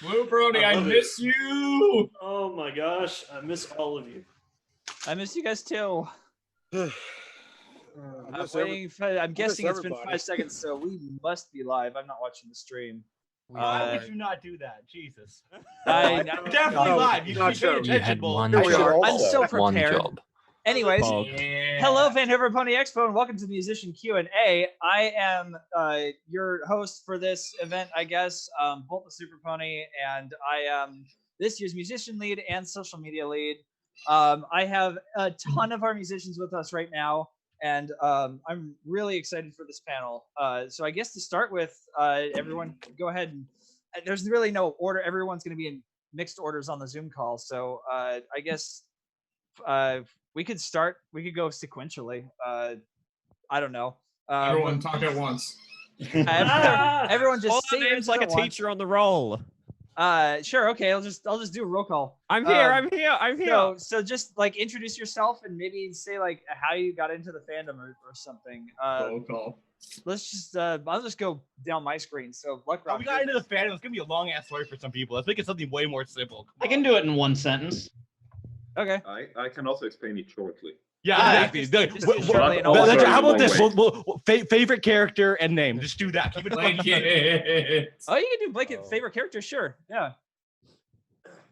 Blue Brody, I miss you. Oh my gosh, I miss all of you. I miss you guys too. I'm guessing it's been 5 seconds, so we must be live. I'm not watching the stream. Why would you not do that? Jesus. I'm definitely live. You should be paying attention, Bull. I'm so prepared. Job. Anyways, Yeah. hello, Vanhoover Pony Expo, and welcome to the Musician Q&A. I am your host for this event, I guess, Bolt the Super Pony, and I am this year's musician lead and social media lead. I have a ton of our musicians with us right now, and I'm really excited for this panel. So I guess to start with, everyone go ahead and there's really no order. Everyone's going to be in mixed orders on the Zoom call. So I guess we could go sequentially. I don't know. Everyone talk at once. Everyone just say names like a teacher on the roll. Sure, okay, I'll just do a roll call. I'm here. So just like introduce yourself and maybe say like how you got into the fandom or something. Roll call. Let's just I'll just go down my screen. So Luck Rock. We got into the fandom. It's gonna be a long ass story for some people. Let's make it something way more simple. I can do it in one sentence. Okay. I can also explain it shortly. Yeah, how about this? Favorite character and name. Just do that. Keep it Blanket. Oh, you can do blanket favorite character, sure. Yeah.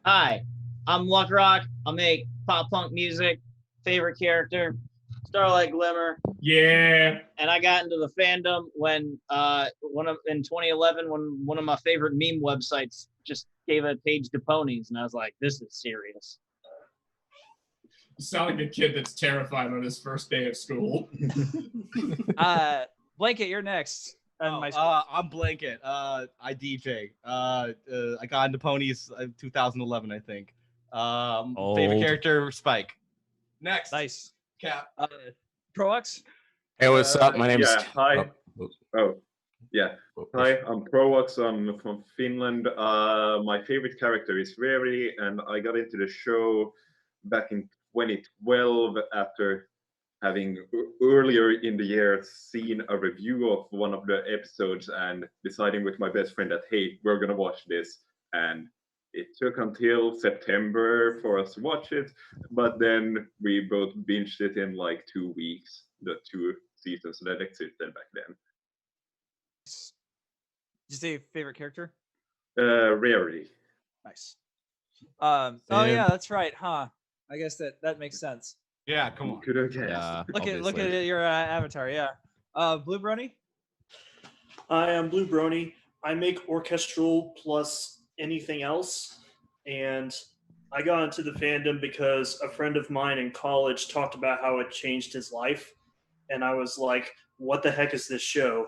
Hi, I'm Luck Rock. I make pop punk music. Favorite character, Starlight Glimmer. Yeah. And I got into the fandom when in 2011 when one of my favorite meme websites just gave a page to ponies, and I was like, this is serious. You sound like a kid that's terrified on his first day of school. Blanket, you're next. I'm Blanket. I DJ. I got into ponies in 2011, I think. Favorite character, Spike. Next. Nice. Cap. Prox? Hey, what's up? My name's... Hi. Hi, I'm Prox. I'm from Finland. My favorite character is Rary, and I got into the show back in 2012 after having earlier in the year seen a review of one of the episodes and deciding with my best friend that, hey, we're gonna watch this. And it took until September for us to watch it, but then we both binged it in like 2 weeks, the 2 seasons that existed back then. Did you say favorite character? Rarely. Nice. Oh yeah, that's right, huh? I guess that makes sense. Yeah, come on. Could have guessed. Yeah, Look at your avatar, yeah. Blue Brony? I am Blue Brony. I make orchestral plus anything else, and I got into the fandom because a friend of mine in college talked about how it changed his life, and I was like, what the heck is this show?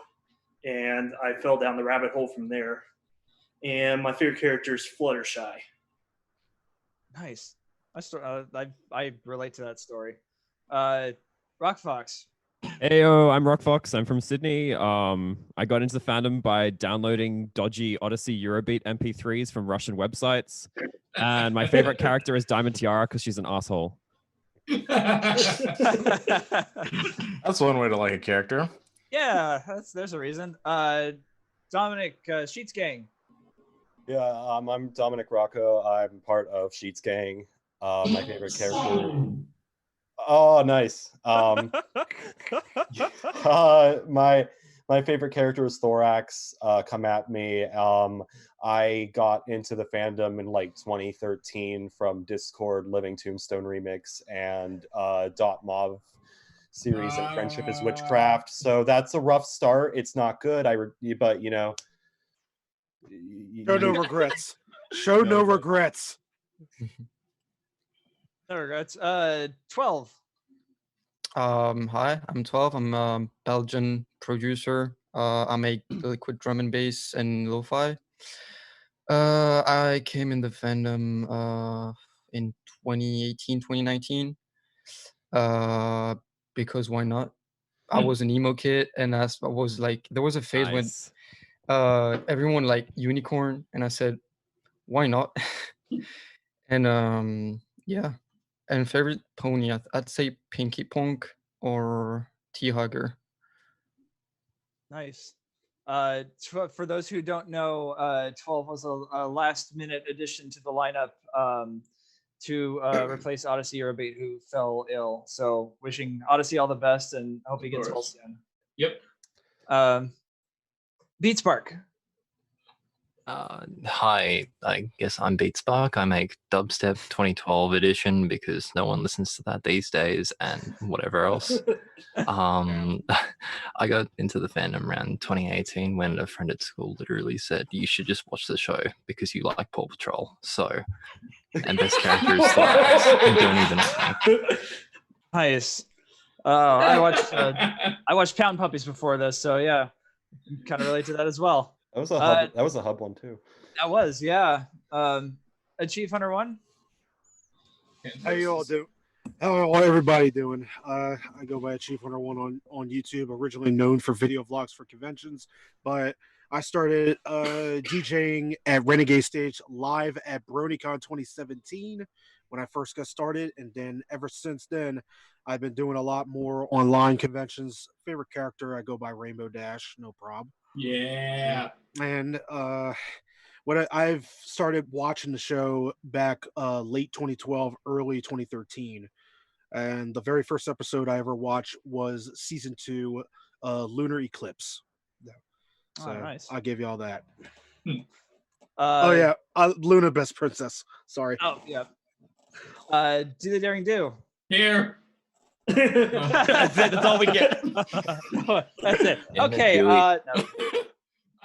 And I fell down the rabbit hole from there. And my favorite character is Fluttershy. Nice. I relate to that story. Rockfox. Heyo, I'm Rockfox. I'm from Sydney. I got into the fandom by downloading dodgy Odyssey Eurobeat MP3s from Russian websites. And my favorite character is Diamond Tiara because she's an asshole. That's one way to like a character. Yeah, there's a reason. Dominic, Sheets Gang. Yeah, I'm Dominic Rocco. I'm part of Sheets Gang. My favorite character. Oh, nice. My favorite character is Thorax. Come at me. I got into the fandom in like 2013 from Discord, Living Tombstone Remix, and .mov series and Friendship is Witchcraft. So that's a rough start. It's not good. But you know. Show no regrets. Show no regrets. No regrets. 12. Hi, I'm 12. I'm a Belgian producer. I make liquid drum and bass and lo-fi. I came in the fandom in 2018, 2019. Because why not? I was an emo kid, and I was like, there was a phase when everyone like unicorn, and I said, why not? And yeah. And favorite pony, I'd say Pinky Punk or T-Hugger. Nice. For those who don't know, 12 was a last-minute addition to the lineup to replace Odyssey Eurobeat, who fell ill. So wishing Odyssey all the best and hope he gets well soon. Yep. Beat Spark. Hi, I guess I'm BeatSpark. I make Dubstep 2012 edition because no one listens to that these days and whatever else. I got into the fandom around 2018 when a friend at school literally said, you should just watch the show because you like Paw Patrol. So, and best character is Thorax. You don't even know. Nice. I watched Pound Puppies before this, so yeah, kind of relate to that as well. That was a hub. That was a hub one too. That was, yeah. Achieve Hunter 1. How you all do? How everybody doing? I go by Chief Hunter 1 on YouTube, originally known for video vlogs for conventions, but I started DJing at Renegade Stage live at BronyCon 2017 when I first got started, and then ever since then, I've been doing a lot more online conventions. Favorite character, I go by Rainbow Dash, no problem. Yeah. And I've started watching the show back late 2012, early 2013. And the very first episode I ever watched was season 2, Lunar Eclipse. Yeah. So nice. I'll give you all that. Oh yeah, Luna Best Princess. Sorry. Oh yeah. Do the Daring Do. Here. That's it. That's all we get. That's it. Okay. No.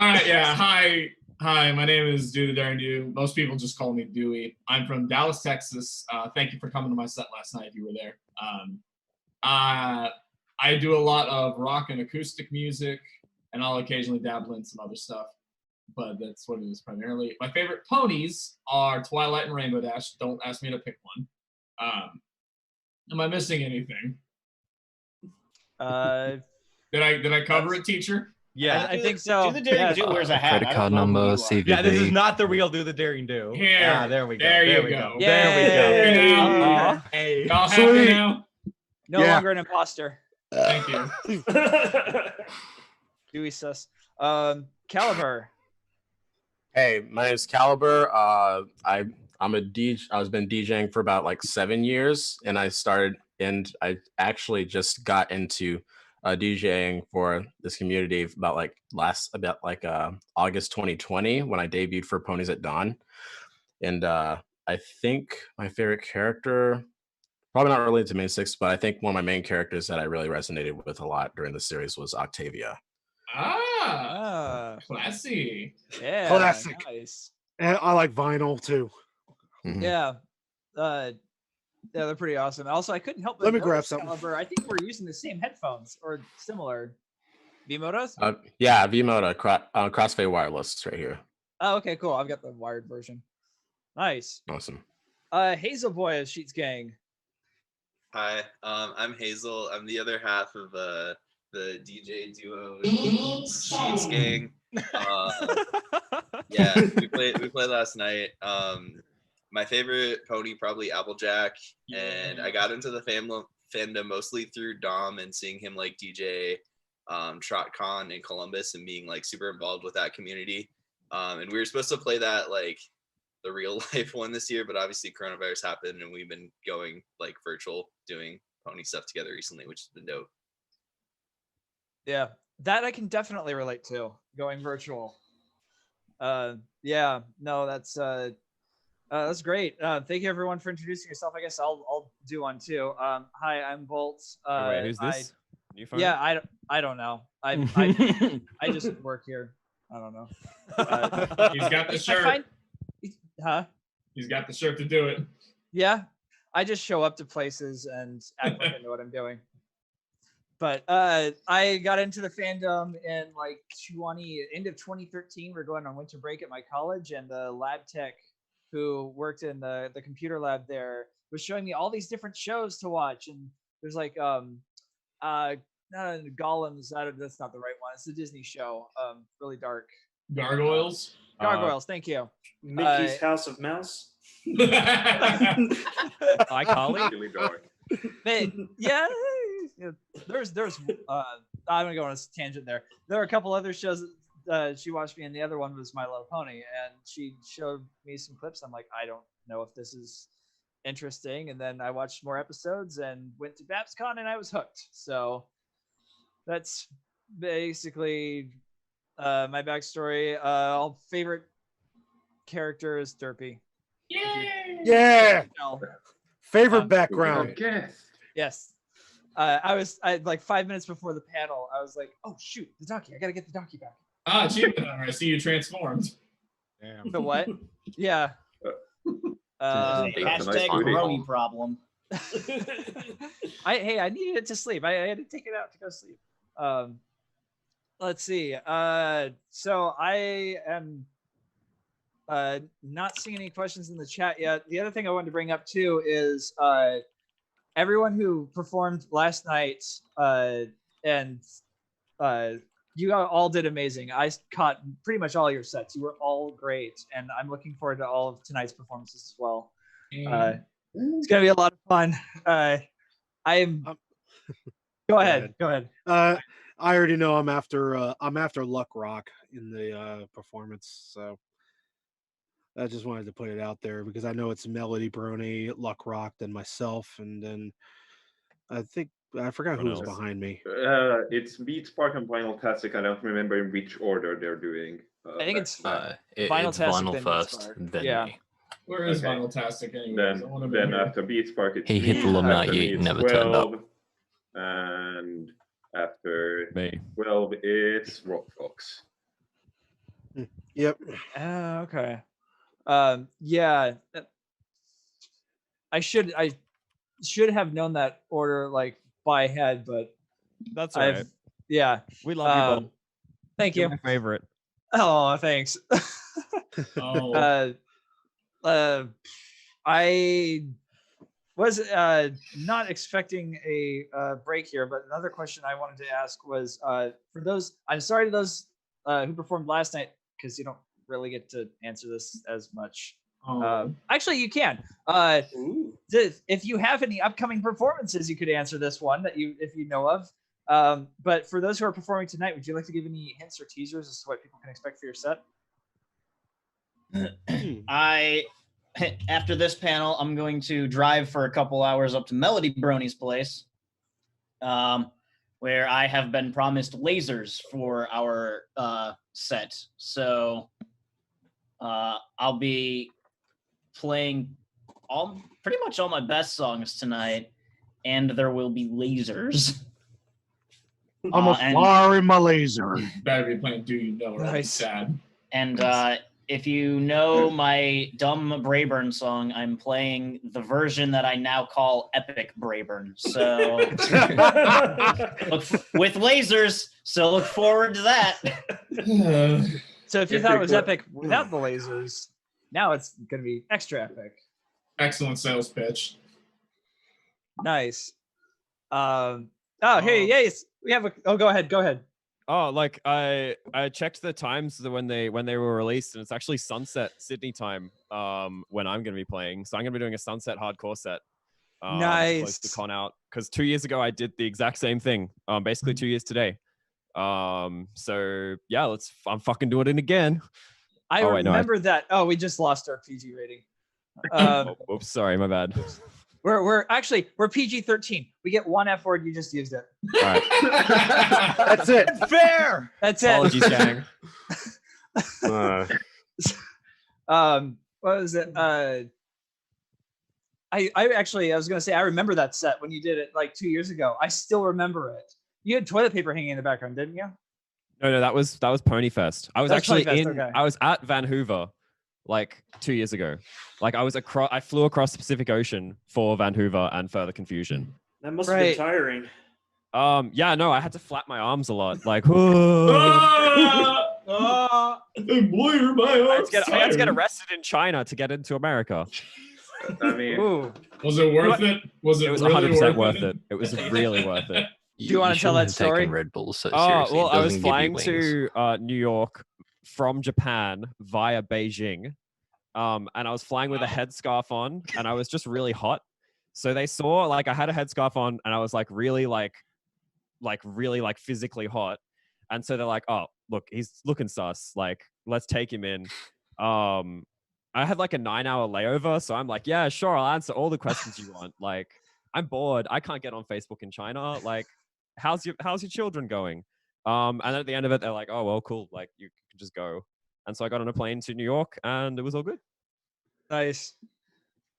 All right. Yeah. Hi. My name is Do the Daring Do. Most people just call me Dewey. I'm from Dallas, Texas. Thank you for coming to my set last night if you were there. I do a lot of rock and acoustic music, and I'll occasionally dabble in some other stuff, but that's what it is primarily. My favorite ponies are Twilight and Rainbow Dash. Don't ask me to pick one. Am I missing anything? Did I cover it, teacher? Yeah, I think so. Do the Daring Do wears a hat. Credit card number, CVV. Yeah, this is not the real Do the Daring Do. Here. Yeah, there we go. There we you go. go. There we go. Hey. Y'all happy now? No longer an imposter. Thank you. Dewey sus. Caliber. Hey, my name is Caliber. I'm a DJ. I've been DJing for about like 7 years, and I actually just got into DJing for this community about August 2020 when I debuted for Ponies at Dawn. And I think my favorite character, probably not related to Main 6, but I think one of my main characters that I really resonated with a lot during the series was Octavia. Classy. Yeah, classic. Nice. And I like Vinyl too. Mm-hmm. Yeah. Yeah, they're pretty awesome. Also, I couldn't help but Let me grab notice, something. Caliber, I think we're using the same headphones or similar. V-Motos? Yeah, V-Moto Crossfade Wireless right here. Oh, okay, cool. I've got the wired version. Nice. Awesome. Hazel Boy of Sheets Gang. Hi, I'm Hazel. I'm the other half of the DJ duo Sheets Gang. Yeah, we played last night. My favorite pony probably Applejack, and I got into the fandom mostly through Dom and seeing him like DJ TrotCon in Columbus and being like super involved with that community. And we were supposed to play that like the real life one this year, but obviously coronavirus happened and we've been going like virtual doing pony stuff together recently, which has been dope. Yeah, that I can definitely relate to, going virtual. Yeah, no, that's great. Thank you everyone for introducing yourself. I guess I'll do one too. Hi, I'm Bolt. Wait, who's this? New phone? Yeah, I don't know. I just work here. I don't know. He's got the shirt. Huh? He's got the shirt to do it. Yeah, I just show up to places and act like I know what I'm doing. But I got into the fandom in like end of 2013. We're going on winter break at my college, and the lab tech who worked in the computer lab there was showing me all these different shows to watch. And there's like Golems. That's not the right one. It's a Disney show. Really dark. Gargoyles. Gargoyles. Thank you. Mickey's House of Mouse. iColly. Really dark. Yeah. There's I'm gonna go on a tangent there. There are a couple other shows she watched me, and the other one was My Little Pony, and she showed me some clips. I'm like, I don't know if this is interesting, and then I watched more episodes and went to BabsCon, and I was hooked. So that's basically my backstory. All favorite character is Derpy. Yeah. Favorite Um, background. Yes. I like 5 minutes before the panel, I was like, oh shoot, the donkey. I gotta get the donkey back. Ah, achievement hunter. I see you transformed. Damn. The what? Yeah. Hashtag Brony problem. I needed it to sleep. I had to take it out to go sleep. Let's see. So I am not seeing any questions in the chat yet. The other thing I wanted to bring up too is everyone who performed last night and you all did amazing. I caught pretty much all your sets. You were all great, and I'm looking forward to all of tonight's performances as well. It's gonna be a lot of fun. I'm. Go ahead. Go ahead. I already know I'm after Luck Rock in the performance, so I just wanted to put it out there because I know it's Melody Brony, Luck Rock, then myself, and then I think I forgot who was behind me. It's Beat Spark and Vinyl Tastic. I don't remember in which order they're doing. I think it's Vinyl it's Vinyl Tastic first, then yeah. me. Where is Vinyl Tastic anyway? Then after Beat Spark, it's He hit me, the limit, after me he it's never turned up. 12, and after Me. 12, it's Rockfox. Yep. Okay. Yeah. I should have known that order like by head, but That's all right. Yeah. We love you both. Thank You're you. my favorite. Oh, thanks. Oh. I was not expecting a break here, but another question I wanted to ask was for those. I'm sorry to those who performed last night because you don't really get to answer this as much. Actually, you can. If you have any upcoming performances, you could answer this one if you know of. But for those who are performing tonight, would you like to give any hints or teasers as to what people can expect for your set? After this panel, I'm going to drive for a couple hours up to Melody Brony's place, where I have been promised lasers for our set. So I'll be playing pretty much all my best songs tonight, and there will be lasers. I'm a flower in my laser. Better be playing Do You Know or I'll be Nice. sad. And if you know my dumb Brayburn song, I'm playing the version that I now call Epic Brayburn. So with lasers, so look forward to that. So if you thought it was epic without the lasers, now it's going to be extra epic. Excellent sales pitch. Nice. Hey, yes, we have a. Oh, go ahead. Oh, like I checked the times when they were released, and it's actually sunset Sydney time when I'm going to be playing. So I'm going to be doing a sunset hardcore set. Nice. Close to con out because 2 years ago I did the exact same thing. Basically 2 years today. So yeah, I'm fucking doing it again. I remember that. Oh, we just lost our PG rating. Oops, sorry, my bad. We're PG-13. We get one F word. You just used it. All right. That's it. Fair. That's it. Apologies, gang. What was it? I was gonna say I remember that set when you did it like 2 years ago. I still remember it. You had toilet paper hanging in the background, didn't you? No, that was Ponyfest. I was actually okay. I was at Vanhoover like 2 years ago. Like I flew across the Pacific Ocean for Vanhoover and Further Confusion. That must have been tiring. Yeah, no, I had to flap my arms a lot. Like, Boy, my arms. I had to get arrested in China to get into America. I mean, was it worth it? Was it? It was really 100% worth it. It was really worth it. Do you want to tell that story? Red Bull so Oh, seriously. well, It I was doesn't give you flying wings. to New York from Japan via Beijing. And I was flying with a headscarf on, and I was just really hot. So they saw like I had a headscarf on, and I was like really physically hot. And so they're like, oh, look, he's looking sus. Like, let's take him in. I had like a 9-hour layover, so I'm like, yeah, sure, I'll answer all the questions you want. Like, I'm bored. I can't get on Facebook in China. Like, how's your children going? And then at the end of it, they're like, oh well, cool. Like, you can just go. And so I got on a plane to New York, and it was all good. Nice.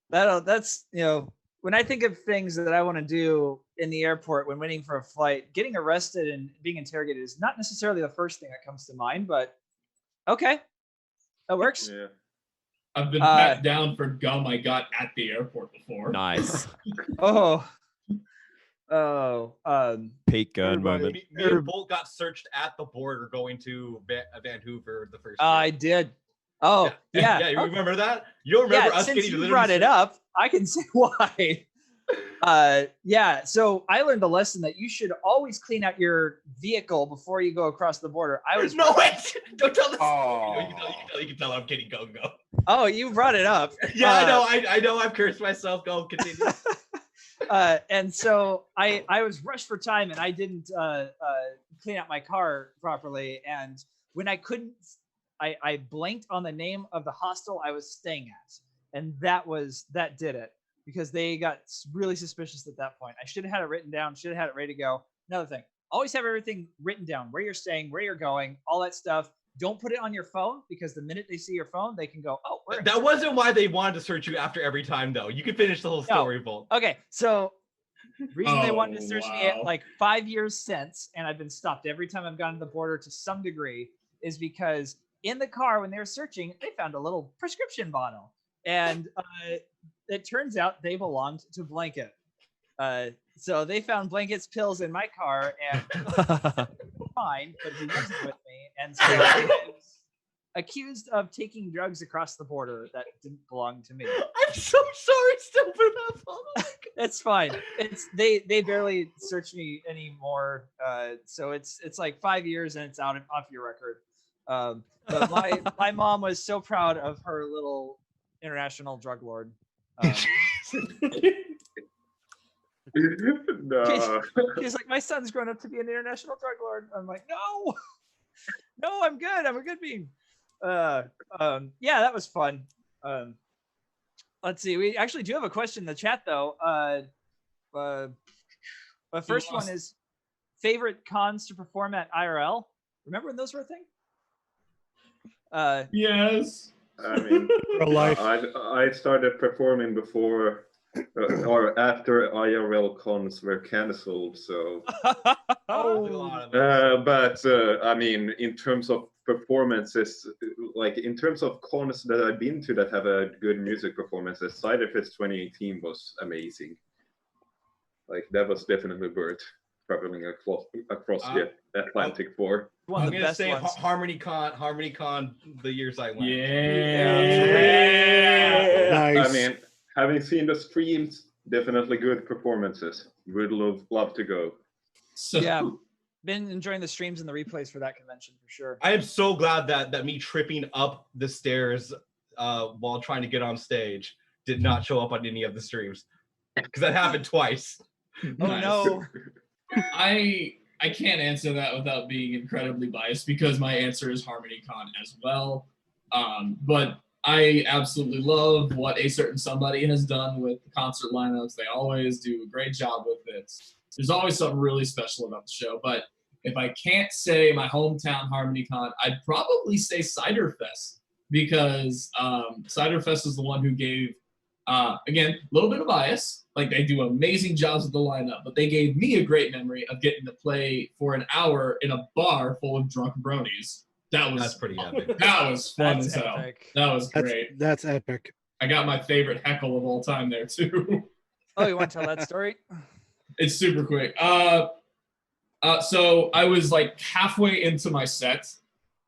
That's when I think of things that I want to do in the airport when waiting for a flight, getting arrested and being interrogated is not necessarily the first thing that comes to mind, but okay, that works. Yeah. I've been pat down for gum I got at the airport before. Nice. Peak gun moment. Me and Bolt got searched at the border going to Vanhoover the first. I did. Oh yeah. You remember that? You remember us since getting you literally brought it up, I can see why. Yeah. So I learned a lesson that you should always clean out your vehicle before you go across the border. I was wait. Don't tell this. Oh. You can tell I'm kidding. Go. Oh, you brought it up. Yeah, I know. I've cursed myself. Go continue. And so I was rushed for time, and I didn't clean out my car properly. And when I couldn't, I blanked on the name of the hostel I was staying at, and that did it, because they got really suspicious at that point. I should have had it written down. Should have had it ready to go. Another thing, always have everything written down: where you're staying, where you're going, all that stuff. Don't put it on your phone, because the minute they see your phone, they can go, oh, where? That wasn't why they wanted to search you after every time, though. You can finish the whole story, Bolt. Okay, so reason they wanted to search me like 5 years since, and I've been stopped every time I've gone to the border to some degree, is because in the car when they were searching, they found a little prescription bottle, and it turns out they belonged to Blanket. So they found Blanket's pills in my car, and fine, but he wasn't with me, and so I was accused of taking drugs across the border that didn't belong to me. I'm so sorry, still for that. It's fine. They barely search me anymore, so it's like 5 years and it's off your record. But my mom was so proud of her little international drug lord. No. He's like, my son's grown up to be an international drug lord. I'm like, no, I'm good. I'm a good being. Yeah, that was fun. Let's see. We actually do have a question in the chat, though. The first one is favorite cons to perform at IRL. Remember when those were a thing? Yes. I mean, I started performing before or after IRL cons were cancelled. So, but I mean, in terms of performances, like in terms of cons that I've been to that have a good music performances, Cider Fest 2018 was amazing. Like that was definitely worth traveling across the Atlantic for. I'm gonna say HarmonyCon the years I went. Yeah. Nice. I mean, having seen the streams, definitely good performances. Would love to go. So, yeah, been enjoying the streams and the replays for that convention for sure. I am so glad that me tripping up the stairs while trying to get on stage did not show up on any of the streams, because that happened twice. Oh no. I can't answer that without being incredibly biased, because my answer is HarmonyCon as well. But I absolutely love what A Certain Somebody has done with the concert lineups. They always do a great job with it. There's always something really special about the show. But if I can't say my hometown HarmonyCon, I'd probably say Cider Fest, because Cider Fest is the one who gave, again, a little bit of bias. Like, they do amazing jobs with the lineup, but they gave me a great memory of getting to play for an hour in a bar full of drunk bronies. That's pretty epic. That was fun as hell. That was great. That's epic. I got my favorite heckle of all time there too. Oh, you want to tell that story? It's super quick. So I was like halfway into my set.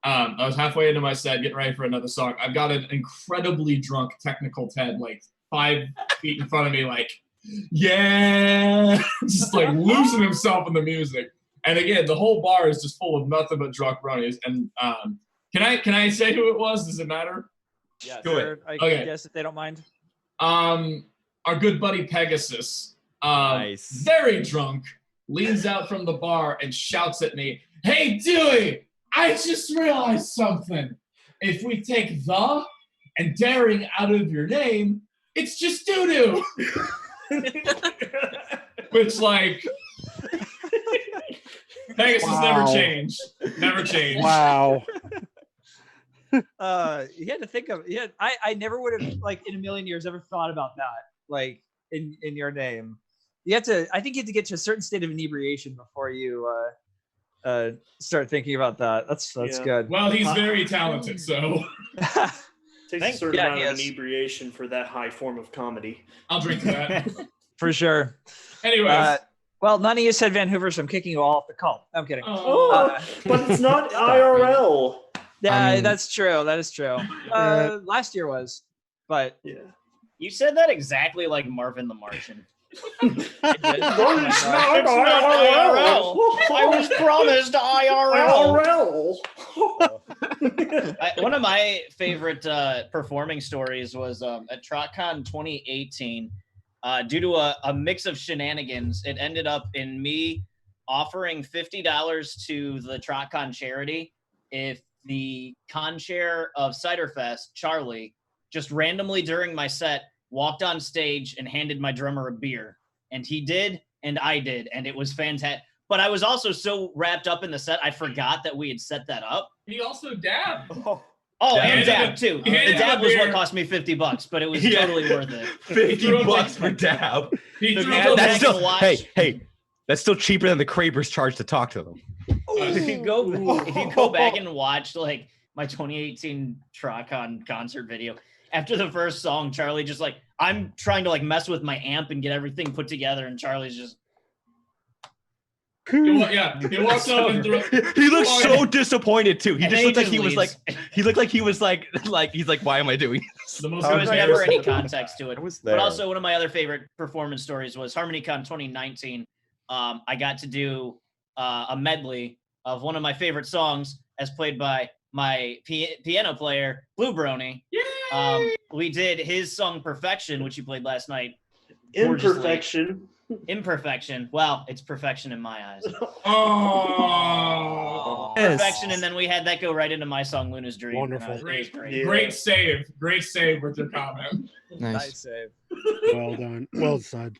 Getting ready for another song. I've got an incredibly drunk Technical Ted, like 5 feet in front of me, like, yeah, just like losing himself in the music. And again, the whole bar is just full of nothing but drunk bronies. And can I say who it was? Does it matter? Yeah, Go sure. ahead. I Okay. guess if they don't mind. Our good buddy Pegasus, Nice. very drunk, leans out from the bar and shouts at me, "Hey, Dewey, I just realized something. If we take the and daring out of your name, it's just doo-doo. Which, like, Pegasus never changed. Never changed. Wow. You had to think of I never would have like in a million years ever thought about that, like in your name. You have to, I think you have to get to a certain state of inebriation before you start thinking about that. That's good. Well, he's very talented, so Takes a certain Yeah, amount he of is. inebriation for that high form of comedy. I'll drink to that. For sure. Anyways. Well, none of you said Vanhoover, so I'm kicking you all off the call. I'm kidding. Oh, but it's not IRL. Yeah, I mean- that's true. That is true. Last year was, but Yeah. You said that exactly like Marvin the Martian. I did. It's not IRL. I was promised IRL. One of my favorite performing stories was at TrotCon 2018. Due to a mix of shenanigans, it ended up in me offering $50 to the TrotCon charity if the con chair of Ciderfest, Charlie, just randomly during my set walked on stage and handed my drummer a beer. And he did, and I did, and it was fantastic. But I was also so wrapped up in the set, I forgot that we had set that up. He also dabbed. Oh, Yeah, and he dab did. too. He The handed dab him a was what beer. cost me $50, but it was Yeah. totally worth it. $50 for dab. He The threw man the that- That's still can watch. hey. That's still cheaper than the Krabers charge to talk to them. If you go back and watch like my 2018 TrotCon concert video, after the first song, Charlie just like, I'm trying to like mess with my amp and get everything put together, and Charlie's just He walks up and threw. He looks so disappointed too. He And just then looked like just he was like leaves. he looked like he was like he's like, why am I doing this? The most there was embarrassing never any thing about context that. to it. I was there. But also one of my other favorite performance stories was HarmonyCon 2019. I got to do a medley of one of my favorite songs as played by my piano player, Blue Brony. We did his song Perfection, which he played last night. gorgeously. Imperfection. Imperfection. Well, it's perfection in my eyes. Oh, Perfection, and then we had that go right into my song Luna's Dream. Wonderful. It was great. Yeah. great save with your comment. nice save. Well done. Well said.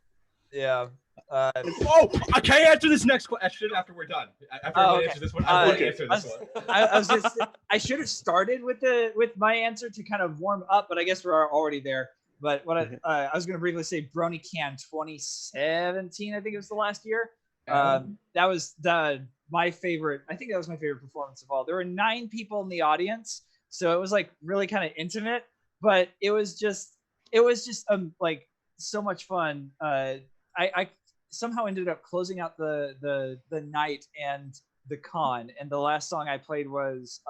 Yeah. Oh, can I answer this next question after we're done? After I okay. answer this one, I want to Okay. answer this one. I was just, I should have started with my answer to kind of warm up, but I guess we're already there. But what I was going to briefly say, BronyCon 2017, I think it was the last year. That was my favorite. I think that was my favorite performance of all. There were 9 people in the audience, so it was like really kind of intimate, but it was just like so much fun. I somehow ended up closing out the night and the con, and the last song I played was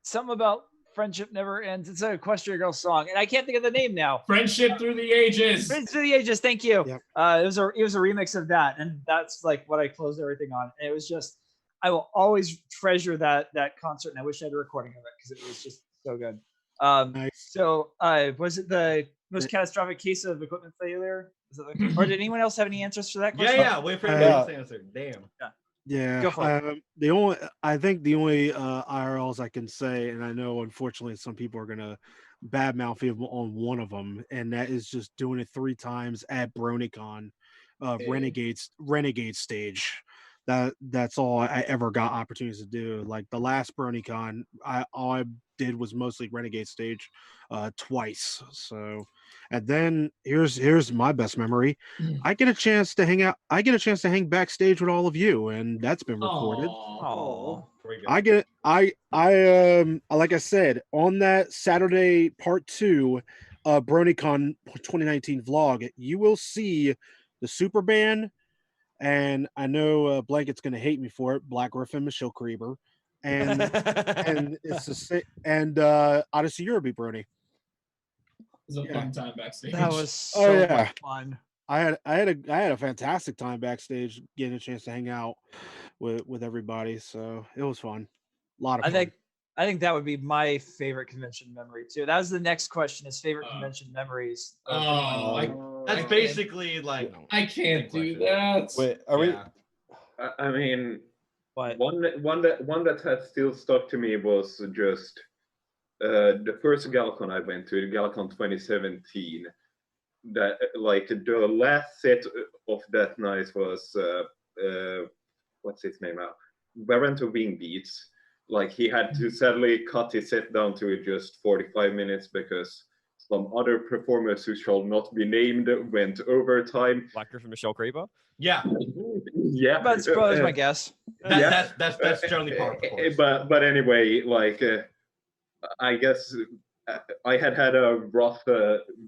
something about friendship never ends. It's a Equestria Girl song, and I can't think of the name now. Friendship through the ages. Friendship through the ages. Thank you. Yep. It was a remix of that, and that's like what I closed everything on. And it was just, I will always treasure that concert, and I wish I had a recording of it because it was just so good. Nice. So was it the most catastrophic case of equipment failure? Or did anyone else have any answers for that question? Yeah. Wait for everybody else to answer. Damn. Yeah, Go for I think the only IRLs I can say, and I know unfortunately some people are gonna badmouth him on one of them, and that is just doing it 3 times at BronyCon, Renegade stage. That's all I ever got opportunities to do. Like the last BronyCon, all I did was mostly Renegade stage twice. So, and then here's my best memory. I get a chance to hang out. I get a chance to hang backstage with all of you, and that's been recorded. Oh, I like I said on that Saturday part 2 BronyCon 2019 vlog, you will see the super band, and I know Blanket's gonna hate me for it. Black Griffin, Michelle Krieber, and it's the Odyssey Eurobeat Brony. It was a fun time backstage. that was so much fun. I had a fantastic time backstage, getting a chance to hang out with everybody. So it was fun. A lot of fun. I think that would be my favorite convention memory too. That was the next question: is favorite convention memories. That's basically like I can't do that. Wait, are we? I mean, What? one that has still stuck to me was just the first Galcon I went to, the Galcon 2017. That like the last set of that night was what's his name now? Warrant of Wing Beats. Like he had to sadly cut his set down to just 45 minutes because some other performers who shall not be named went overtime. Black Griffin Michelle Creeper. Yeah, Yeah, That's probably my guess. that's generally par for course. But anyway, like I guess I had a rough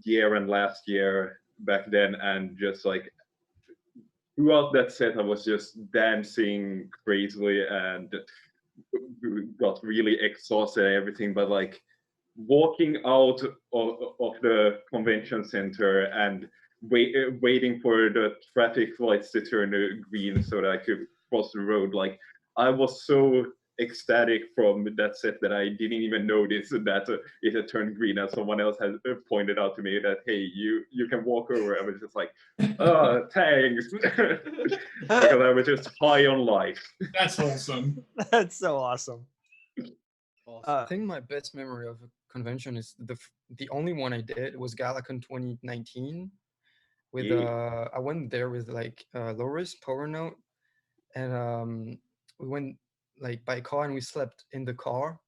year and last year back then, and just like throughout that set, I was just dancing crazily and got really exhausted and everything. But like walking out of the convention center and waiting for the traffic lights to turn green so that I could cross the road, like I was so ecstatic from that set that I didn't even notice that it had turned green, and someone else had pointed out to me that, hey, you can walk over. I was just like, oh, thanks. Because I was just high on life. That's wholesome. That's so awesome. I think my best memory of a convention is the only one I did was Galacon 2019. With I went there with like Loris, Power Note, and we went like by car and we slept in the car.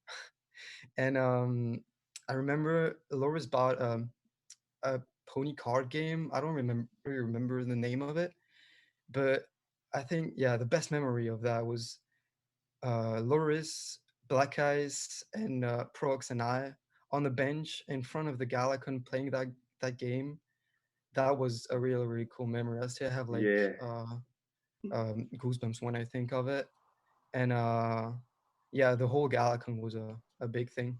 And I remember Loris bought a pony card game. I don't remember the name of it, but I think the best memory of that was Loris, Black Eyes, and Prox and I on the bench in front of the Galacon playing that game. That was a really, really cool memory. I still have like goosebumps when I think of it. And the whole Galacon was a big thing.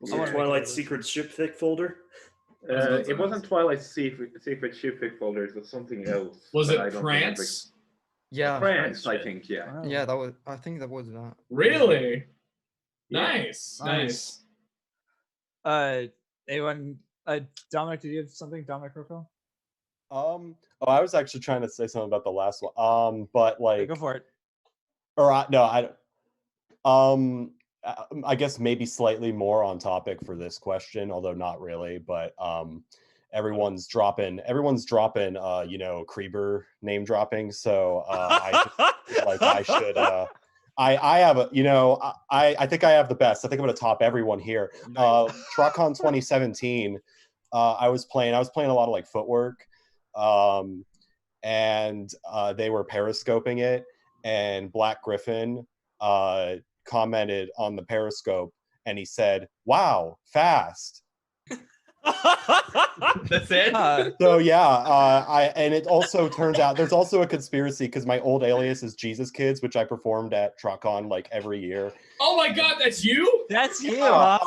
Was it Twilight Secret Ship Thick folder? It wasn't Twilight Secret Ship Thick folder. It was something else. Was it Prance? Yeah, Prance, I think. Yeah. Yeah, I think that was that. Really? Yeah. Nice. Anyone? Dominic, did you have something? Dominic Rocco? I was actually trying to say something about the last one. But like, go for it. Or no, I don't. I guess maybe slightly more on topic for this question, although not really. But everyone's dropping, Kreber name dropping. So I just feel like I should. I have a, I think I have the best. I think I'm gonna top everyone here. TrotCon 2017. I was playing a lot of like footwork, and they were periscoping it, and Black Griffin commented on the periscope, and he said, "Wow, fast." That's it. So yeah, and it also turns out there's also a conspiracy because my old alias is Jesus Kids, which I performed at TrotCon like every year. Oh my God, that's you? That's you, huh?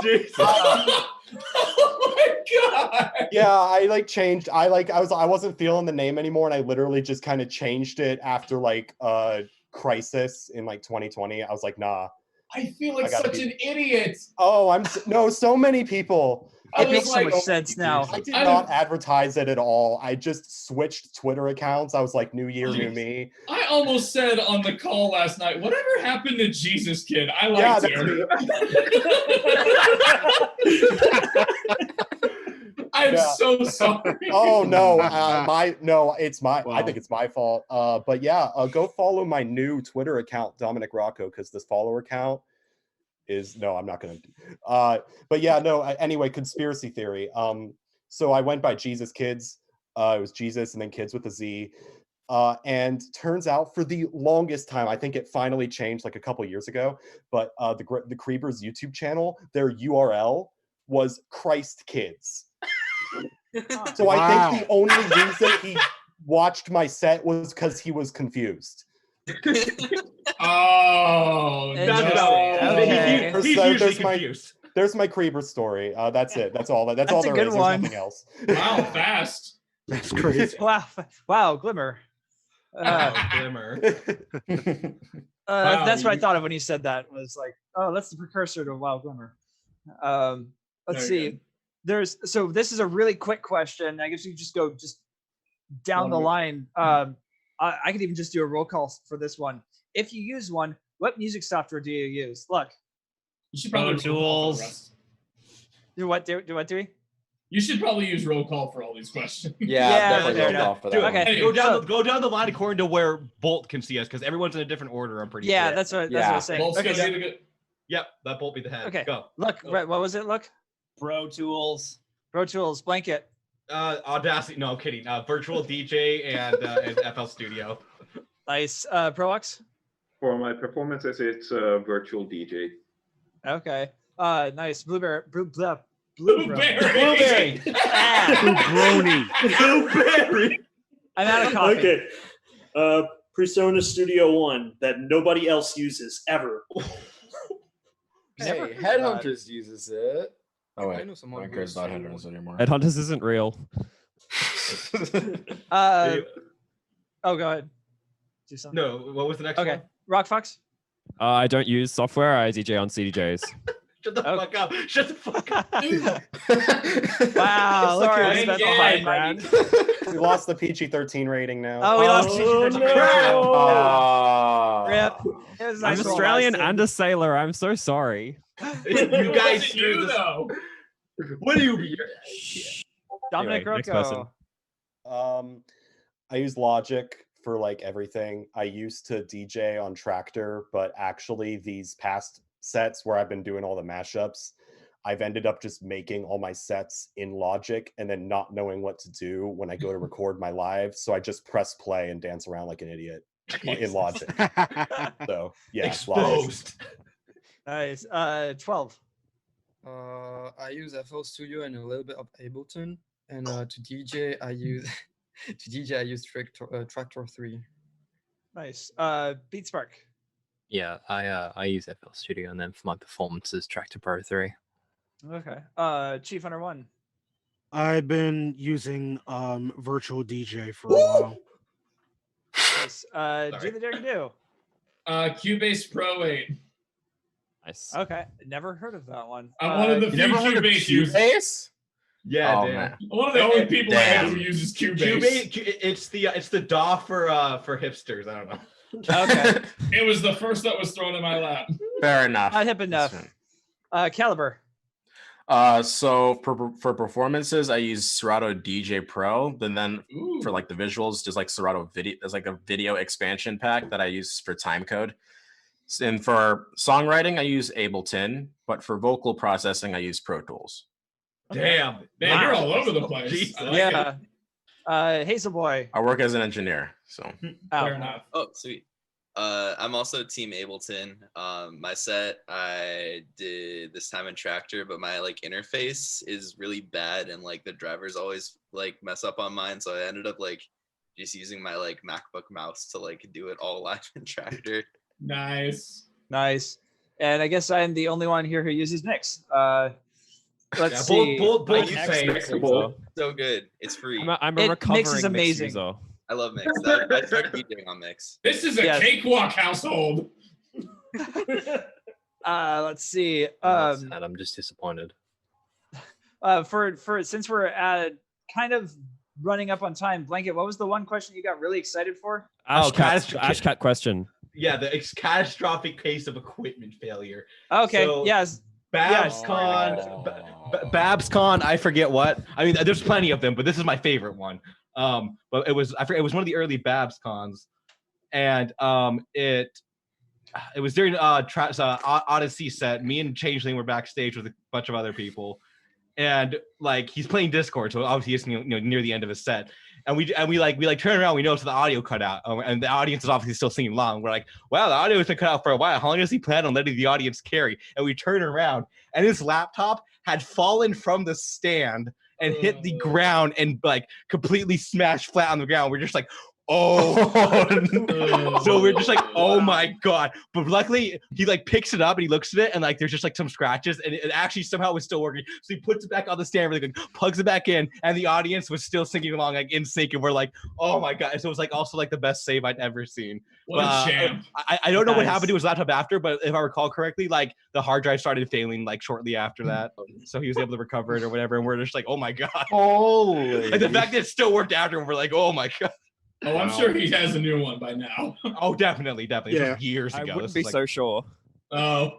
Oh my God. Yeah, I like changed. I wasn't feeling the name anymore, and I literally just kind of changed it after like Crisis in like 2020. I was like, nah. I feel like such an idiot. Oh, so many people. It makes so much sense now. I did not advertise it at all. I just switched Twitter accounts. I was like, new year, new me. I almost said on the call last night, whatever happened to Jesus Kid? I liked him. I'm so sorry. Oh no, it's my. Wow. I think it's my fault. But yeah, go follow my new Twitter account, Dominic Rocco, because this follower account is I'm not gonna. But yeah, no. Anyway, conspiracy theory. So I went by Jesus Kids. It was Jesus and then Kids with a Z. And turns out for the longest time, I think it finally changed like a couple years ago. But the Kreber's YouTube channel, their URL was Christ Kids. So I think the only reason he watched my set was because he was confused. Oh, okay. He's usually confused. There's my Kreber story. That's it. That's all. That's all there is. There's nothing else. Wow, fast. That's crazy. Wow, Glimmer. Glimmer. That's what I thought of when you said that. Was like, oh, that's the precursor to Wow Glimmer. Let's see. So this is a really quick question. I guess you just go down the line. I could even just do a roll call for this one. If you use one, what music software do you use? Look. You should probably Pro roll call for the Tools. rest. Do what? Do what? Do we? You should probably use roll call for all these questions. Yeah, Yeah, definitely fair roll enough. call for Dude, that. Okay. Hey, go down the line according to where Bolt can see us, because everyone's in a different order. I'm pretty Yeah, sure. that's what I Yeah. was saying. Bolt's Okay, gonna be the good. Yep, that Bolt be the head. Okay. Go. look. What was it? Look. Pro Tools. Pro Tools. Blanket. Audacity. No, I'm kidding. Virtual DJ and FL Studio. Nice. Prox. For my performances, it's virtual DJ. Okay. Nice. Blueberry. Blueberry. Blueberry. Ah, Blueberry. I'm out of coffee. Okay. Persona Studio 1 that nobody else uses ever. Never Hey, heard of that. Headhunters uses it. Oh I wait, know someone I who cares is about too. Headhunters anymore. Headhunters isn't real. Oh, go ahead. Do something. No, what was the next Okay. one? Rockfox. I don't use software. I DJ on CDJs. Shut the fuck up. Shut the fuck up. Wow. Look Sorry, who spent the yeah, high yeah. brand. We lost the PG-13 rating now. Oh, we lost Oh, PG-13 Ah. Rip. It was I'm nice while it Australian lasted. and a sailor. I'm so sorry. You guys Wasn't screwed you this. though. What do you? Dominic Anyway, next Rocco. person. I use Logic for like everything. I used to DJ on Tractor, but actually these past sets where I've been doing all the mashups, I've ended up just making all my sets in Logic and then not knowing what to do when I go to record my live. So I just press play and dance around like an idiot in Logic. So yeah, Logic. Exposed. Nice. 12. I use FL Studio and a little bit of Ableton, and to DJ I use Tractor 3. Nice. Beat Spark. Yeah, I use FL Studio, and then for my performances, Tractor Pro 3. Okay. Chief Hunter 1. I've been using virtual DJ for a while. Nice. Do the Dare Do. Cubase Pro 8. Nice. Okay. Never heard of that one. I'm one of the You few never heard of Cubase users. Cubase? Yeah, Oh, damn. man. One of the only people I know Damn. who uses Cubase. It's the DAW for hipsters. I don't know. Okay. It was the first that was thrown in my lap. Fair enough. Not hip enough. Caliber. So for performances, I use Serato DJ Pro. Then Ooh. for like the visuals, just like Serato video. There's like a video expansion pack that I use for timecode. And for songwriting, I use Ableton. But for vocal processing, I use Pro Tools. Damn. Man, you're Wow. all over the place. Jesus. I like it. Yeah. Hazel Boy. I work as an engineer, so Fair enough. Oh, sweet. I'm also Team Ableton. My set I did this time in Tractor, but my like interface is really bad, and like the drivers always like mess up on mine. So I ended up like just using my like MacBook mouse to like do it all live in Tractor. Nice. Nice. And I guess I'm the only one here who uses Mix. Let's Yeah, see. Bolt I you use say. Mix. So good. It's free. I'm a Mix recovering is Mix amazing. user. I love Mix. I started DJing on Mix. This is a Yes. cakewalk household. Let's see. That's sad. I'm just disappointed. For since we're kind of running up on time, Blanket, what was the one question you got really excited for? Ashcat question. Yeah, the catastrophic case of equipment failure. Okay. So- Yes. BabsCon, BabsCon, I forget what. I mean, there's plenty of them, but this is my favorite one. But I forget, it was one of the early BabsCons, and it was during Odyssey set. Me and Changeling were backstage with a bunch of other people, and like he's playing Discord, so obviously it's near the end of his set. And we turn around, we notice the audio cut out, and the audience is obviously still singing along. We're like, wow, the audio has been cut out for a while. How long does he plan on letting the audience carry? And we turn around, and his laptop had fallen from the stand and hit the ground and like completely smashed flat on the ground. We're just like, oh no. So we're just like, oh my god. But luckily he like picks it up and he looks at it, and like there's just like some scratches, and it actually somehow was still working. So he puts it back on the stand, really good, plugs it back in, and the audience was still singing along like in sync, and we're like, oh my god. So it was like also like the best save I'd ever seen. What a champ. I don't know what Nice. happened to his laptop after, but if I recall correctly, like the hard drive started failing like shortly after that. So he was able to recover it or whatever, and we're just like, oh my god. holy. Like the fact that it still worked after, and we're like, oh my god. Oh, I'm sure he has a new one by now. Oh, definitely. This Yeah. was years I ago. wouldn't This be was so sure. Oh.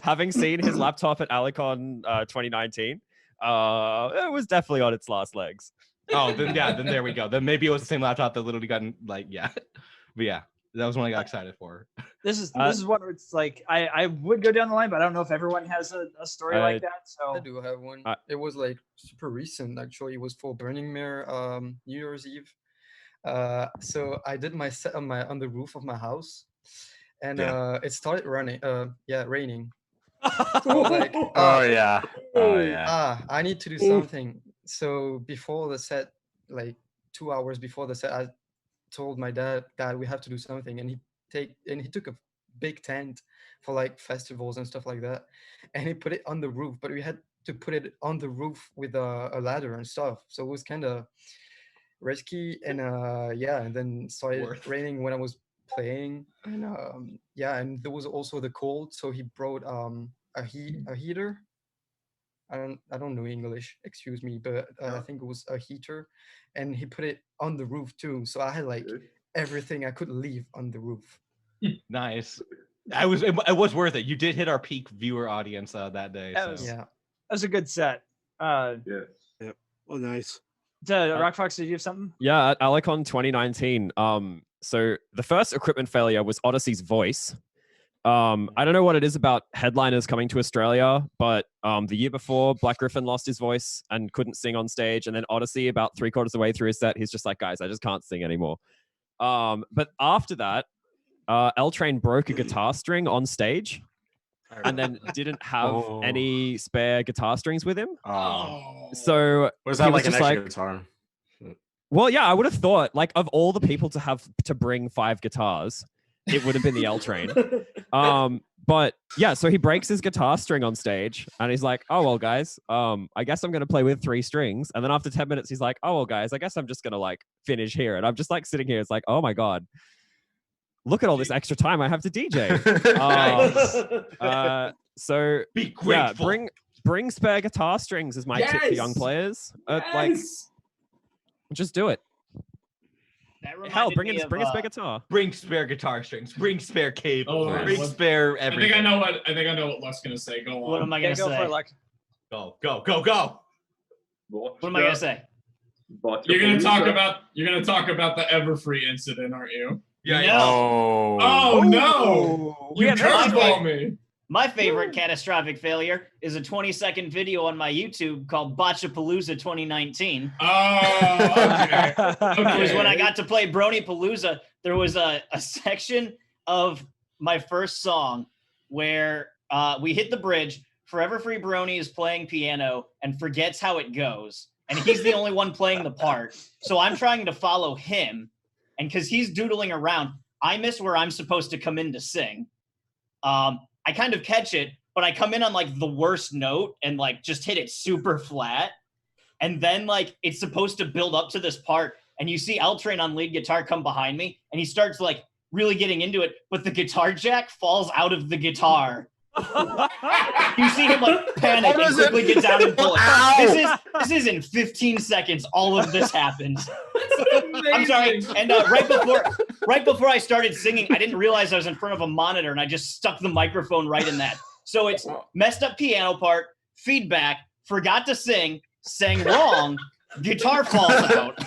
Having seen his laptop at Alicon 2019, it was definitely on its last legs. Oh, then there we go. Then maybe it was the same laptop that literally got but yeah, that was one I got excited for. This is one where it's like I would go down the line, but I don't know if everyone has a story like that. So I do have one. It was like super recent actually. It was for Burning Mare New Year's Eve. So I did my set on the roof of my house, and it started raining. So I was like, Oh yeah. I need to do something. So before the set, like 2 hours before the set, I told my dad, we have to do something, and he took a big tent for like festivals and stuff like that, and he put it on the roof. But we had to put it on the roof with a ladder and stuff. So it was kind of risky, and and then started raining when I was playing, and and there was also the cold, so he brought a heater. I don't know English, excuse me, but I think it was a heater, and he put it on the roof too. So I had like everything I could leave on the roof. Nice. It was worth it. You did hit our peak viewer audience that day. That was a good set. Yep. Oh, nice. Rockfox, did you have something? Yeah, at Alicon 2019. So the first equipment failure was Odyssey's voice. I don't know what it is about headliners coming to Australia, but the year before, Black Griffin lost his voice and couldn't sing on stage, and then Odyssey, about 3/4 of the way through his set, he's just like, guys, I just can't sing anymore. But after that, L Train broke a guitar string on stage, and then didn't have any spare guitar strings with him. So was that like an extra guitar? Well, yeah, I would have thought, like, of all the people to have to bring 5 guitars, it would have been the L Train. But yeah, so he breaks his guitar string on stage, and he's like, oh, well, guys, I guess I'm going to play with 3 strings. And then after 10 minutes, he's like, oh, well, guys, I guess I'm just going to, like, finish here. And I'm just, like, sitting here. It's like, oh, my God. Look at all this extra time I have to DJ. So, be grateful. Yeah, bring spare guitar strings is my tip for young players. Like, just do it. Hell, bring a spare guitar. Bring spare guitar strings. Bring spare cables. Bring what- spare everything. I think I know what Luck's gonna say. Go on. What am I gonna Go say? for it, Luck. Go. What am I gonna say? You're gonna talk about the Everfree incident, aren't you? Yeah. No. Oh no! You curveball me. My favorite catastrophic failure is a 20-second video on my YouTube called Botchapalooza 2019. Oh, okay. It was when I got to play Brony Palooza. There was a section of my first song where we hit the bridge. Forever Free Brony is playing piano and forgets how it goes. And he's the only one playing the part. So I'm trying to follow him. And because he's doodling around, I miss where I'm supposed to come in to sing. I kind of catch it, but I come in on like the worst note and like just hit it super flat. And then like it's supposed to build up to this part, and you see L Train on lead guitar come behind me, and he starts like really getting into it, but the guitar jack falls out of the guitar. You see him like panic and quickly get down and pull it. This is in 15 seconds. All of this happens. I'm sorry. And right before I started singing, I didn't realize I was in front of a monitor, and I just stuck the microphone right in that. So it's messed up piano part, feedback, forgot to sing, sang wrong, guitar falls out,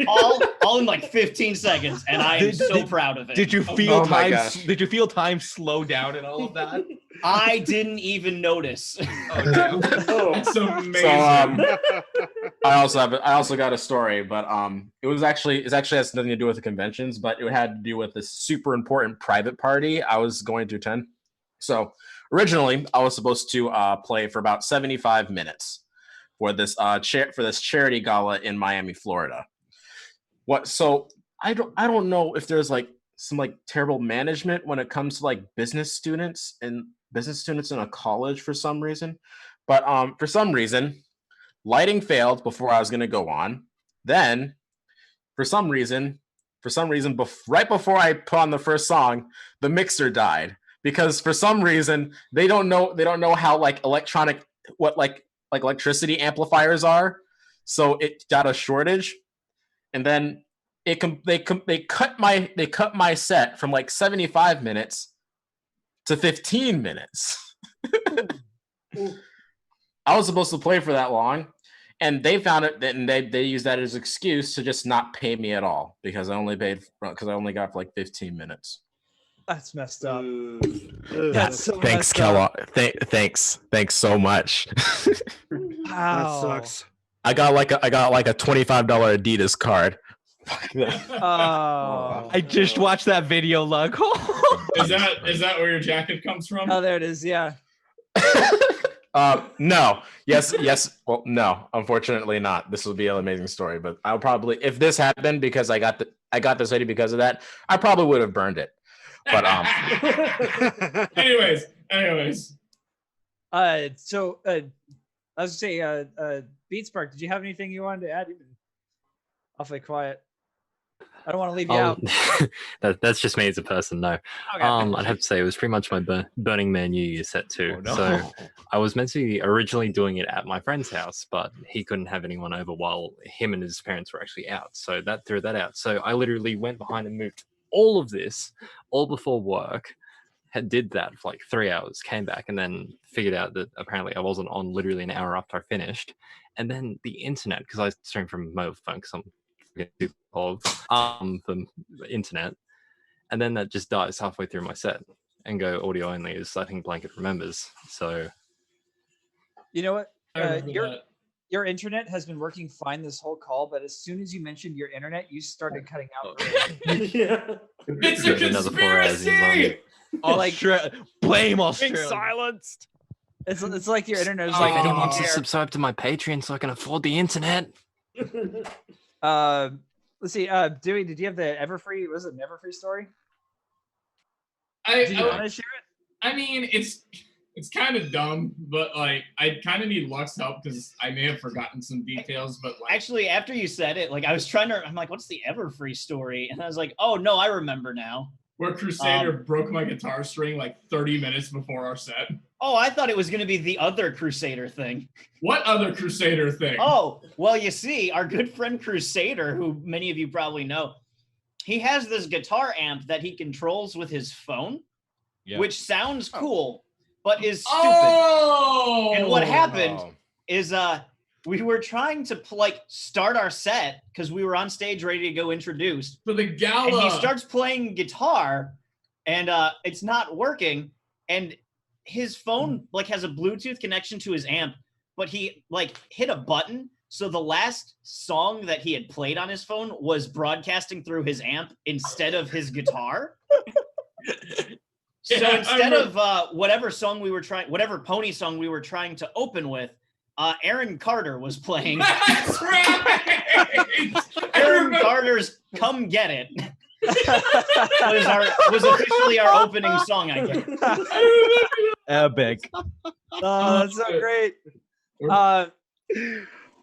all in like 15 seconds, and I am so proud of it. Did you feel time? Did you feel time slow down and all of that? I didn't even notice. That's amazing. So, I also got a story, but it actually has nothing to do with the conventions, but it had to do with this super important private party I was going to attend. So originally, I was supposed to play for about 75 minutes for this charity gala in Miami, Florida. So I don't know if there's like some like terrible management when it comes to like business students in a college for some reason, but for some reason lighting failed before I was going to go on. Then for some reason right before I put on the first song, the mixer died because for some reason they don't know how like electricity amplifiers are, so it got a shortage. And then they cut my set from like 75 minutes to 15 minutes. I was supposed to play for that long, and they found it, and they used that as an excuse to just not pay me at all because I only got for like 15 minutes. That's messed up. That's so thanks, messed up. Kellogg. Thanks so much. Wow. That sucks. I got like a $25 Adidas card. Oh. I just watched that video, Lug. Is that where your jacket comes from? Oh, there it is. Yeah. No. Yes. Well, no. Unfortunately, not. This will be an amazing story, but I'll probably, if this happened because I got this hoodie because of that, I probably would have burned it. But anyways. So I was gonna say, Beatspark, did you have anything you wanted to add? You've been awfully quiet. I don't want to leave you out. That's just me as a person. No, Okay. I'd have to say it was pretty much my Burning Man New Year set too. Oh, no. So I was meant to be originally doing it at my friend's house, but he couldn't have anyone over while him and his parents were actually out. So that threw that out. So I literally went behind and moved all of this all before work. Did that for like 3 hours, came back, and then figured out that apparently I wasn't on literally an hour after I finished. And then the internet, because I stream from mobile phone, because I'm of the internet, and then that just dies halfway through my set and go audio only, as I think Blanket remembers. So You know what? I remember that. Your internet has been working fine this whole call, but as soon as you mentioned your internet, you started cutting out. Yeah. It's a another 4 hours in conspiracy. Blame Being Australia. silenced. It's like your internet is if like anyone wants to here. subscribe to my Patreon so I can afford the internet. Let's see. Dewey, did you have the Everfree? Was it an Everfree story? I Do you want to share it? I mean, it's kind of dumb, but like I kind of need Luck's help because I may have forgotten some details. But like, Actually, after you said it, like I was trying to, I'm like, what's the Everfree story? And I was like, oh no, I remember now. where Crusader broke my guitar string like 30 minutes before our set. Oh, I thought it was going to be the other Crusader thing. What other Crusader thing? Oh, well, you see, our good friend Crusader, who many of you probably know, he has this guitar amp that he controls with his phone, which sounds cool, but is stupid. Oh! And what happened is we were trying to start our set because we were on stage ready to go introduce. For the gala. And he starts playing guitar and it's not working. And his phone has a Bluetooth connection to his amp, but he hit a button. So the last song that he had played on his phone was broadcasting through his amp instead of his guitar. So Yeah, instead of whatever pony song we were trying to open with, Aaron Carter was playing. That's right! Aaron Carter's "Come Get It" was officially our opening song, I guess. Epic. Oh, that's so great. I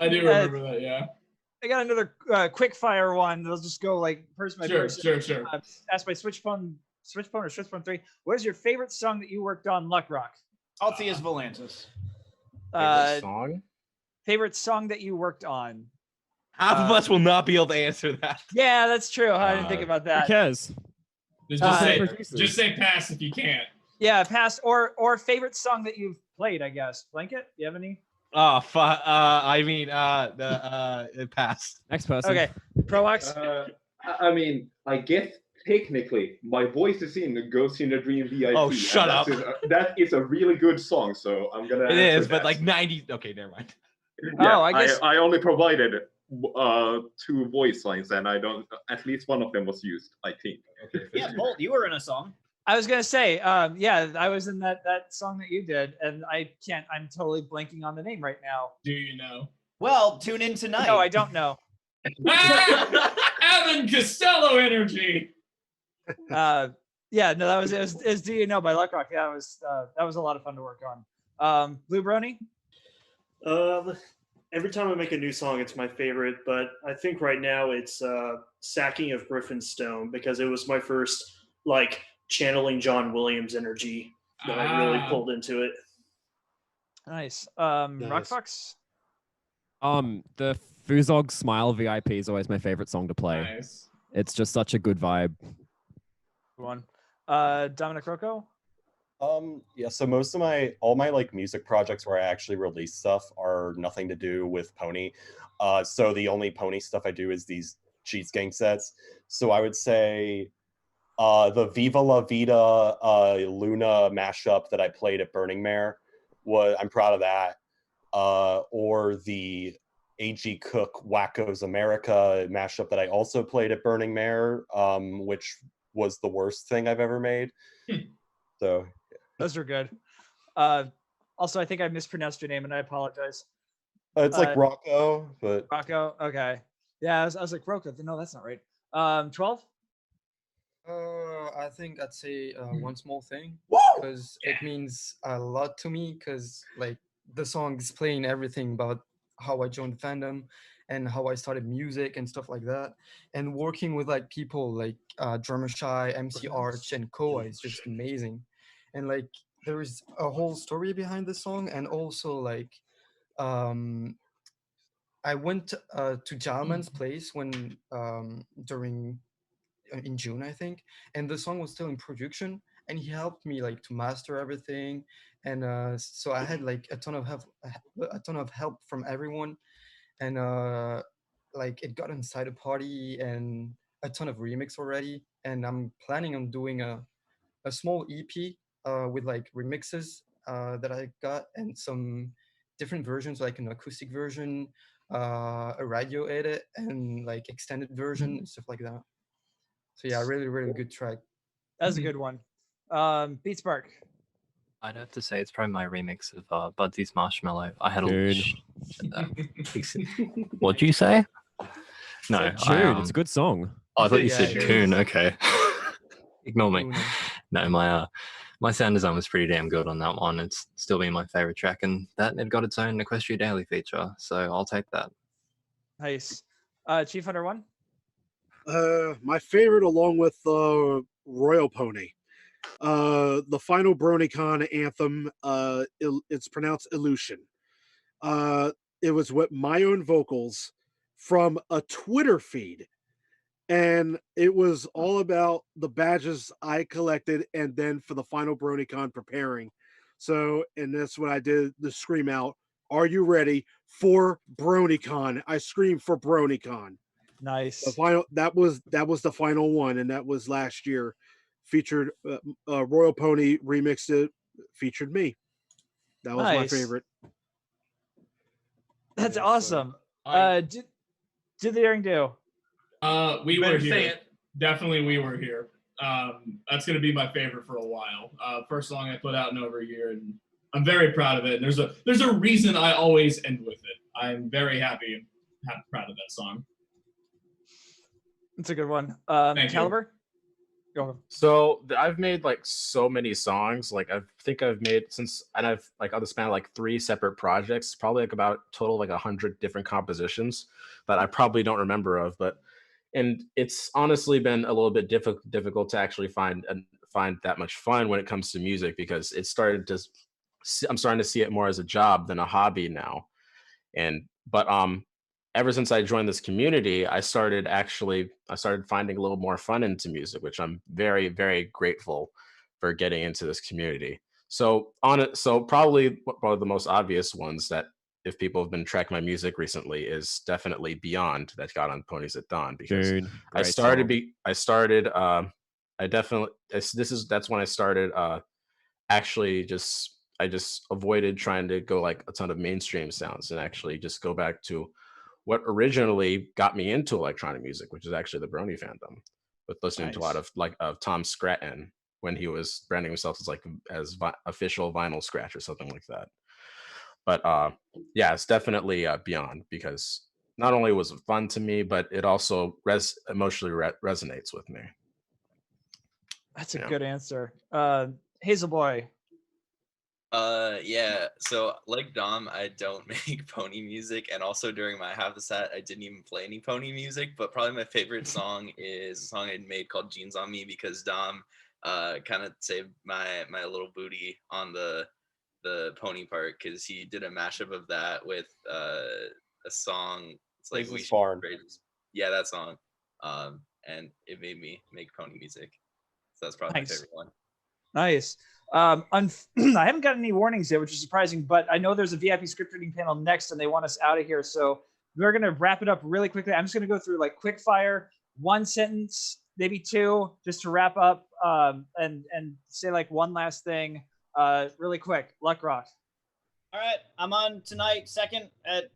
do remember that, yeah. I got another quick fire one. They'll just go person by person. Sure. Asked by Switchphone or Switchphone 3. What is your favorite song that you worked on, Luck Rock? Altius Volantis. Song? Favorite song that you worked on? Half of us will not be able to answer that. Yeah, that's true. I didn't think about that. Who cares? Just say pass if you can't. Yeah, pass or favorite song that you've played, I guess. Blanket, do you have any? Oh, I mean, it passed. Next person. Okay, Proax. I mean, I guess technically my voice is in Ghost in a Dream VIP. Oh, shut up. That is a really good song, so I'm gonna. It is, but that. 90. Okay, never mind. Yeah, I guess I only provided 2 voice lines, and at least one of them was used, I think. Yeah, Bolt, you were in a song. I was gonna say, yeah, I was in that song that you did, and I'm totally blanking on the name right now. Do you know? Well, tune in tonight. No, I don't know. Evan Costello energy. Yeah, no, it was Do You Know by Luck Rock. Yeah, that was a lot of fun to work on. Blue Brony? Every time I make a new song, it's my favorite, but I think right now it's Sacking of Griffinstone, because it was my first channeling John Williams energy that I really pulled into it. Nice. Rockfox? The Fuzog Smile VIP is always my favorite song to play. Nice. It's just such a good vibe. Good one. Dominic Rocco? Yeah, so most of all my like music projects where I actually release stuff are nothing to do with Pony. So the only Pony stuff I do is these Cheats Gang sets. So I would say the Viva La Vida Luna mashup that I played at Burning Mare, I'm proud of that. Or the A.G. Cook Wackos America mashup that I also played at Burning Mare, which was the worst thing I've ever made. So those are good. Also, I think I mispronounced your name, and I apologize. It's like Rocco, but Rocco. Okay. Yeah, I was like Rocco. No, that's not right. 12. I think I'd say one small thing Woo! because it means a lot to me. Because like the song is playing everything about how I joined the fandom and how I started music and stuff like that. And working with like people like Drummer Shy, MC Arch, and Koa is just amazing. And like there is a whole story behind the song, and also like I went to Jalman's place when during in June, I think, and the song was still in production, and he helped me like to master everything, and so I had like a ton of help from everyone, and like it got inside a party and a ton of remix already, and I'm planning on doing a small EP with like remixes that I got and some different versions, like an acoustic version, a radio edit, and like extended version and stuff like that. So yeah, really good track. That's a good one. Beat Spark. I'd have to say it's probably my remix of Budsy's Marshmallow. I had Dude. What'd you say? No, It's a tune. It's a good song. Oh, I thought you Yeah, said it coon. is. Okay. Ignore me. Uno. No, my sound design was pretty damn good on that one. It's still been my favorite track, and that it got its own Equestria Daily feature, so I'll take that. Nice. Chief Hunter 1. My favorite, along with Royal Pony, the final BronyCon anthem. It's pronounced Illusion. It was with my own vocals from a Twitter feed, and it was all about the badges I collected, and then for the final BronyCon preparing. So, and that's what I did. The scream out, "Are you ready for BronyCon?" I screamed for BronyCon. Nice. The final that was the final one, and that was last year. Featured Royal Pony remixed it, featured me. That was my Nice. favorite. That's Yeah, awesome. Did the Daring Do? We Better were say here. it. Definitely, we were here. That's gonna be my favorite for a while. First song I put out in over a year, and I'm very proud of it. And there's a reason I always end with it. I'm very happy and proud of that song. It's a good one. Thank you. Caliber. Go. So I've made like so many songs. Like I think I've made and I've like on the span of like 3 separate projects, probably like about total like 100 different compositions that I probably don't remember of. And it's honestly been a little bit difficult to actually find that much fun when it comes to music, because I'm starting to see it more as a job than a hobby now. But ever since I joined this community, I started finding a little more fun into music, which I'm very, very grateful for getting into this community. So probably one of the most obvious ones that if people have been tracking my music recently is definitely Beyond, that got on Ponies at Dawn, because Dude, that's when I started I just avoided trying to go like a ton of mainstream sounds and actually just go back to what originally got me into electronic music, which is actually the Brony fandom, with listening to a lot of Tom Scratton when he was branding himself as official Vinyl Scratch or something like that. But yeah, it's definitely Beyond, because not only was it fun to me, but it also emotionally resonates with me. That's a good answer. Hazel Boy. Yeah, so like Dom, I don't make pony music, and also during my half the set I didn't even play any pony music, but probably my favorite song is a song I made called Jeans on Me, because Dom kind of saved my little booty on the pony part, because he did a mashup of that with a song. It's like This is Farn. Yeah, that song. and it made me make pony music. So that's probably Nice. my favorite one. Nice. I haven't gotten any warnings yet, which is surprising, but I know there's a VIP script reading panel next and they want us out of here. So we're going to wrap it up really quickly. I'm just going to go through like quick fire, one sentence, maybe two, just to wrap up and say like one last thing really quick. Luck Rock. All right, I'm on tonight, second at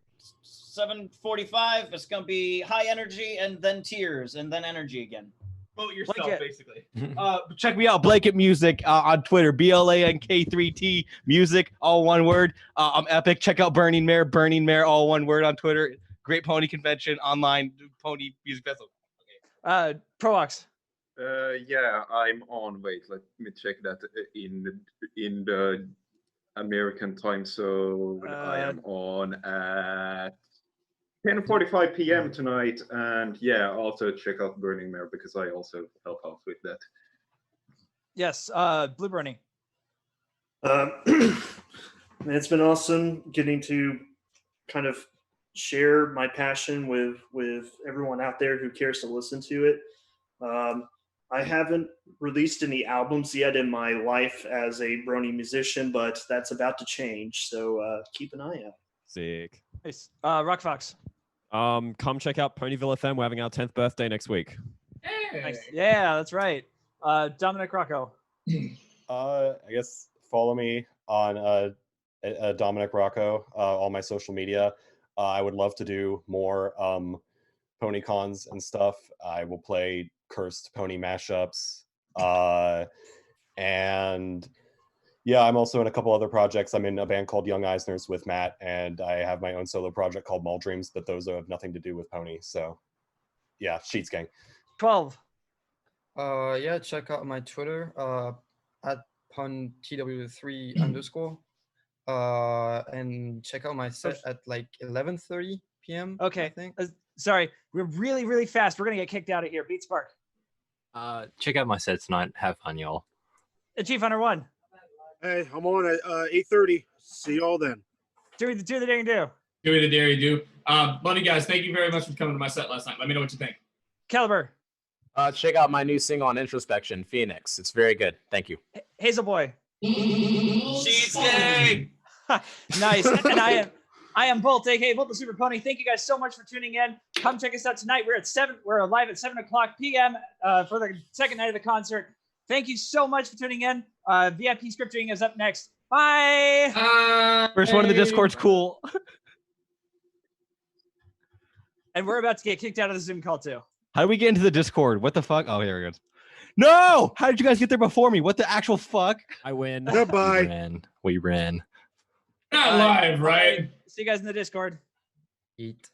7:45. It's gonna be high energy and then tears and then energy again. Vote yourself, Blanket. basically. Check me out, Blanket Music on Twitter, BLANK3T Music, all one word. I'm epic. Check out Burning Mare, all one word on Twitter. Great pony convention, online pony music festival. Provox. Yeah, I'm on. Wait, let me check that in the American time zone. I am on at 10:45 p.m. tonight, and yeah, also check out Burning Mare because I also help out with that. Yes, Blue Brony. It's been awesome getting to kind of share my passion with everyone out there who cares to listen to it. I haven't released any albums yet in my life as a brony musician, but that's about to change. So keep an eye out. Sick. Nice. Rockfox. Come check out Ponyville FM. We're having our 10th birthday next week. Nice. Yeah, that's right. Dominic Rocco. I guess follow me on Dominic Rocco, all my social media. I would love to do more pony cons and stuff. I will play cursed pony mashups. And yeah, I'm also in a couple other projects. I'm in a band called Young Eisners with Matt, and I have my own solo project called Mull Dreams, but those have nothing to do with pony. So yeah, Sheets Gang. 12. Yeah, check out my Twitter at puntw3 underscore. And check out my set at like 11:30 p.m. Okay. I think. Sorry, we're really, really fast. We're gonna get kicked out of here. Beat Spark. Check out my set tonight. Have fun, y'all. Chief Hunter 1. Hey, I'm on at 8:30. See y'all then. Do the dare and do. Do the dare you do. Buddy guys, thank you very much for coming to my set last night. Let me know what you think. Caliber. Check out my new single on Introspection, Phoenix. It's very good. Thank you. Hazel Boy. Sheets Gang! Nice. And I am Bolt, aka Bolt the Super Pony. Thank you guys so much for tuning in. Come check us out tonight. We're live at 7:00 p.m. For the second night of the concert. Thank you so much for tuning in. VIP script reading is up next. Bye. First one in the Discord's cool. And we're about to get kicked out of the Zoom call too. How do we get into the Discord? What the fuck? Oh, here it goes. No! How did you guys get there before me? What the actual fuck? I win. Goodbye. We ran. Not live, right? See you guys in the Discord. Eat.